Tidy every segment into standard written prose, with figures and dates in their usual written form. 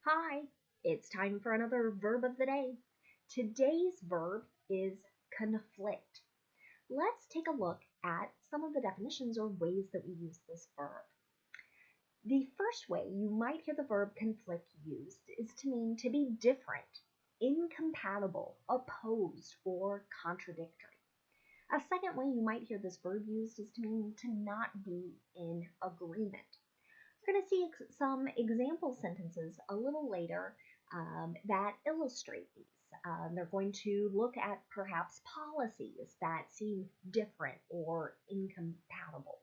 Hi, it's time for another verb of the day. Today's verb is conflict. Let's take a look at some of the definitions or ways that we use this verb. The first way you might hear the verb conflict used is to mean to be different, incompatible, opposed, or contradictory. A second way you might hear this verb used is to mean to not be in agreement. We're going to see some example sentences a little later that illustrate these. They're going to look at perhaps policies that seem different or incompatible.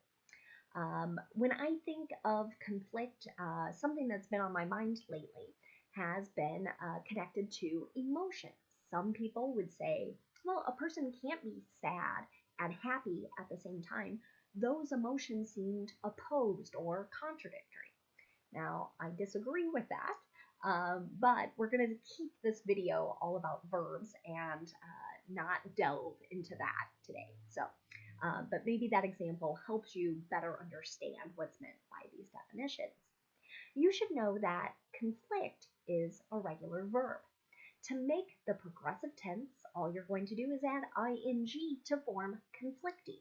When I think of conflict, something that's been on my mind lately has been connected to emotions. Some people would say, well, a person can't be sad and happy at the same time. Those emotions seemed opposed or contradictory. Now, I disagree with that, but we're going to keep this video all about verbs and not delve into that today. But maybe that example helps you better understand what's meant by these definitions. You should know that conflict is a regular verb. To make the progressive tense, all you're going to do is add ing to form conflicting.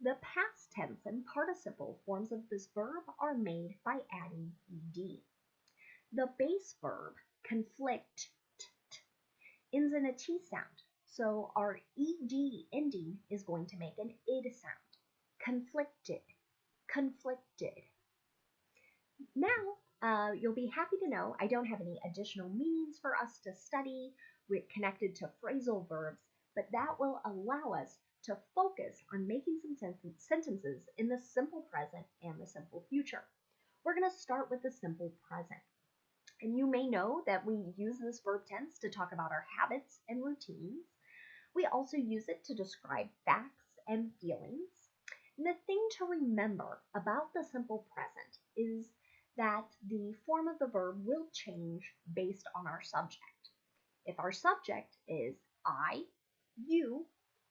The past tense and participle forms of this verb are made by adding ed. The base verb, conflict, ends in a T sound, so our ed ending is going to make an id sound. Conflicted, conflicted. Now, you'll be happy to know I don't have any additional meanings for us to study connected to phrasal verbs, but that will allow us to focus on making some sentences in the simple present and the simple future. We're going to start with the simple present. And you may know that we use this verb tense to talk about our habits and routines. We also use it to describe facts and feelings. And the thing to remember about the simple present is that the form of the verb will change based on our subject. If our subject is I, you,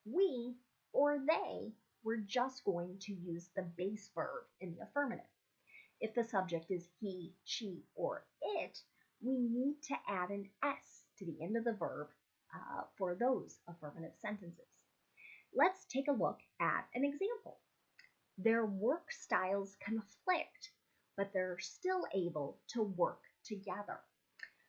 we, or they, we're just going to use the base verb in the affirmative. If the subject is he, she, or it, we need to add an S to the end of the verb for those affirmative sentences. Let's take a look at an example. Their work styles conflict, but they're still able to work together.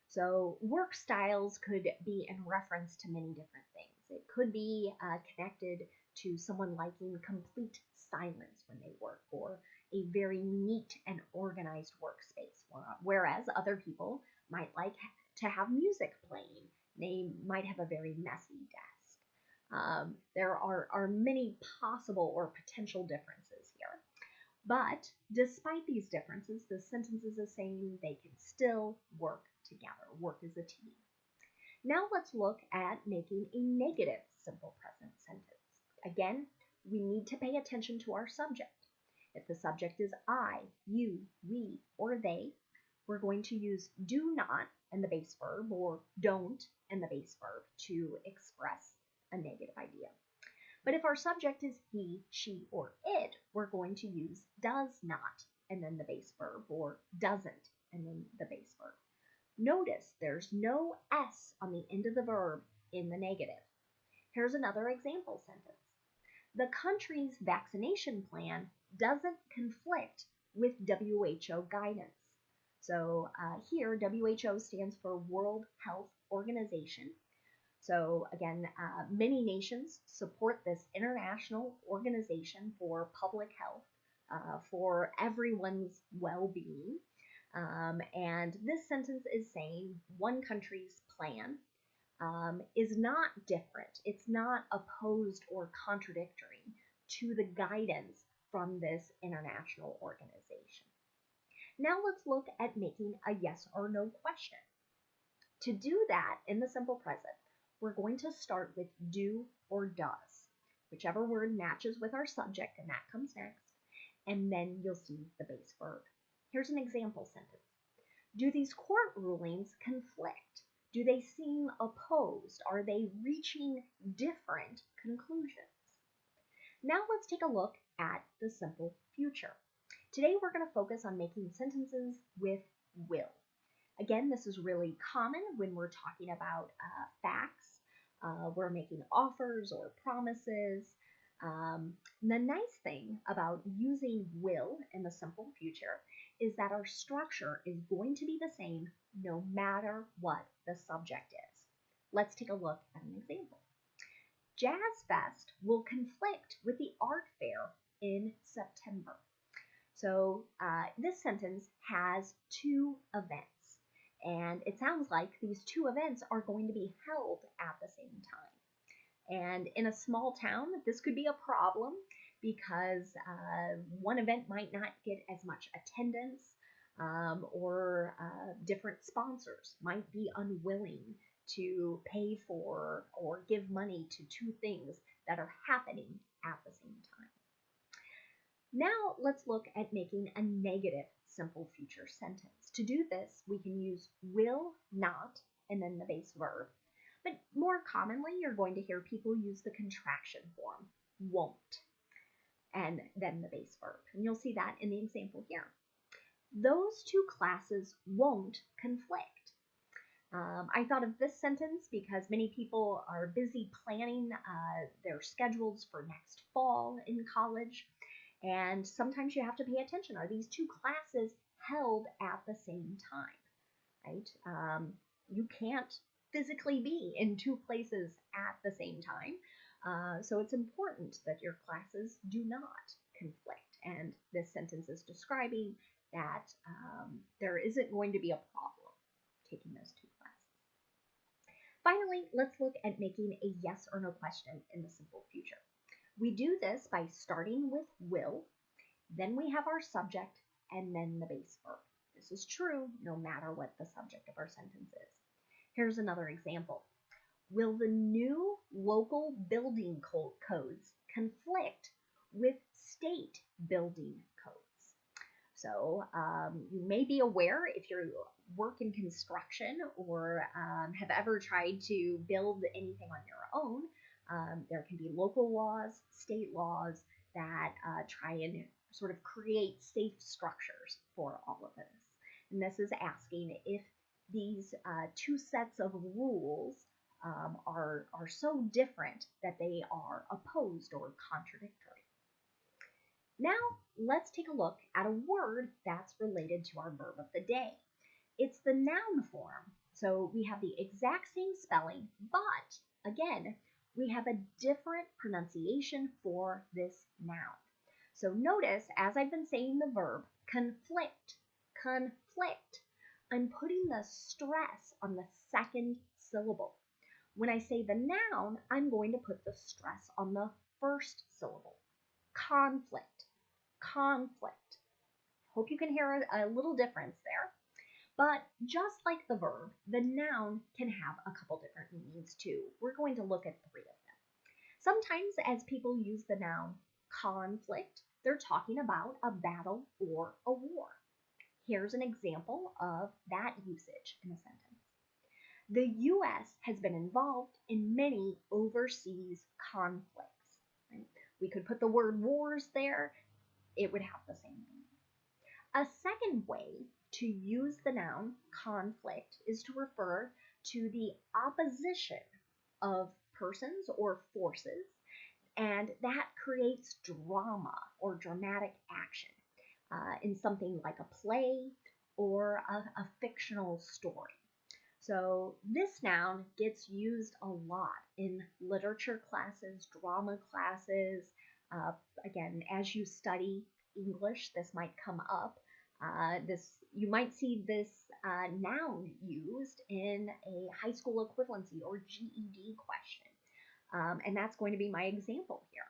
So work styles could be in reference to many different things. It could be connected to someone liking complete silence when they work, or a very neat and organized workspace, whereas other people might like to have music playing. They might have a very messy desk. There are many possible or potential differences here. But despite these differences, the sentence is the same. They can still work together, work as a team. Now let's look at making a negative simple present sentence. Again, we need to pay attention to our subject. If the subject is I, you, we, or they, we're going to use do not and the base verb, or don't and the base verb to express a negative idea. But if our subject is he, she, or it, we're going to use does not and then the base verb, or doesn't and then the base verb. Notice there's no S on the end of the verb in the negative. Here's another example sentence. The country's vaccination plan doesn't conflict with WHO guidance. So here, WHO stands for World Health Organization. So again, many nations support this international organization for public health, for everyone's well-being. And this sentence is saying one country's plan is not different. It's not opposed or contradictory to the guidance from this international organization. Now let's look at making a yes or no question. To do that in the simple present, we're going to start with do or does, whichever word matches with our subject, and that comes next, and then you'll see the base verb. Here's an example sentence. Do these court rulings conflict? Do they seem opposed? Are they reaching different conclusions? Now let's take a look at the simple future. Today we're going to focus on making sentences with will. Again, this is really common when we're talking about facts. We're making offers or promises. The nice thing about using will in the simple future is that our structure is going to be the same no matter what the subject is. Let's take a look at an example. Jazz Fest will conflict with the art fair in September. So this sentence has two events, and it sounds like these two events are going to be held at the same time. And in a small town, this could be a problem because one event might not get as much attendance, or different sponsors might be unwilling to pay for or give money to two things that are happening at the same time. Now let's look at making a negative simple future sentence. To do this, we can use will not and then the base verb. But more commonly, you're going to hear people use the contraction form, won't, and then the base verb. And you'll see that in the example here. Those two classes won't conflict. I thought of this sentence because many people are busy planning their schedules for next fall in college. And sometimes you have to pay attention. Are these two classes held at the same time, right? You can't physically be in two places at the same time. So it's important that your classes do not conflict. And this sentence is describing that there isn't going to be a problem taking those two classes. Finally, let's look at making a yes or no question in the simple future. We do this by starting with will, then we have our subject, and then the base verb. This is true no matter what the subject of our sentence is. Here's another example. Will the new local building codes conflict with state building codes? So you may be aware if you work in construction or have ever tried to build anything on your own, there can be local laws, state laws that try and sort of create safe structures for all of this. And this is asking if these two sets of rules are so different that they are opposed or contradictory. Now, let's take a look at a word that's related to our verb of the day. It's the noun form. So we have the exact same spelling, but again, we have a different pronunciation for this noun. So notice, as I've been saying the verb, conflict, I'm putting the stress on the second syllable. When I say the noun, I'm going to put the stress on the first syllable. Conflict. Hope you can hear a little difference there. But just like the verb, the noun can have a couple different meanings too. We're going to look at three of them. Sometimes as people use the noun conflict, they're talking about a battle or a war. Here's an example of that usage in a sentence. The U.S. has been involved in many overseas conflicts. Right? We could put the word wars there. It would have the same meaning. A second way to use the noun conflict is to refer to the opposition of persons or forces, and that creates drama or dramatic action in something like a play or a fictional story. So this noun gets used a lot in literature classes, drama classes. Again, as you study English, this might come up. You might see this noun used in a high school equivalency or GED question. And that's going to be my example here.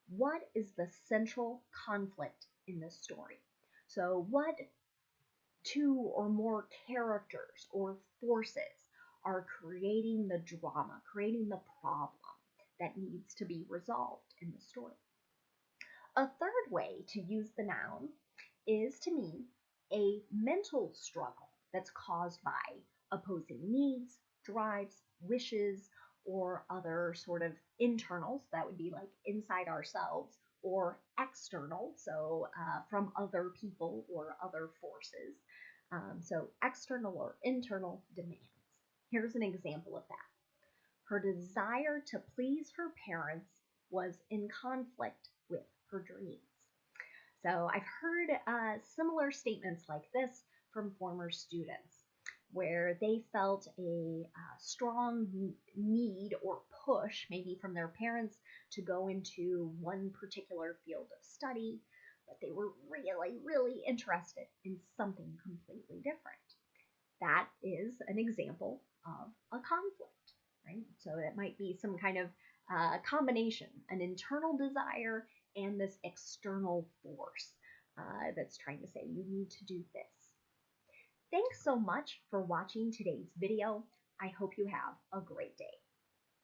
What is the central conflict in this story? So what two or more characters or forces are creating the drama, creating the problem that needs to be resolved in the story? A third way to use the noun is to mean a mental struggle that's caused by opposing needs, drives, wishes, or other sort of internals, that would be like inside ourselves, or external, so from other people or other forces. So external or internal demands. Here's an example of that. Her desire to please her parents was in conflict with her dreams. So I've heard similar statements like this from former students where they felt a strong need or push, maybe from their parents, to go into one particular field of study, but they were really, really interested in something completely different. That is an example of a conflict, right? So it might be some kind of combination, an internal desire and this external force that's trying to say you need to do this. Thanks so much for watching today's video. I hope you have a great day.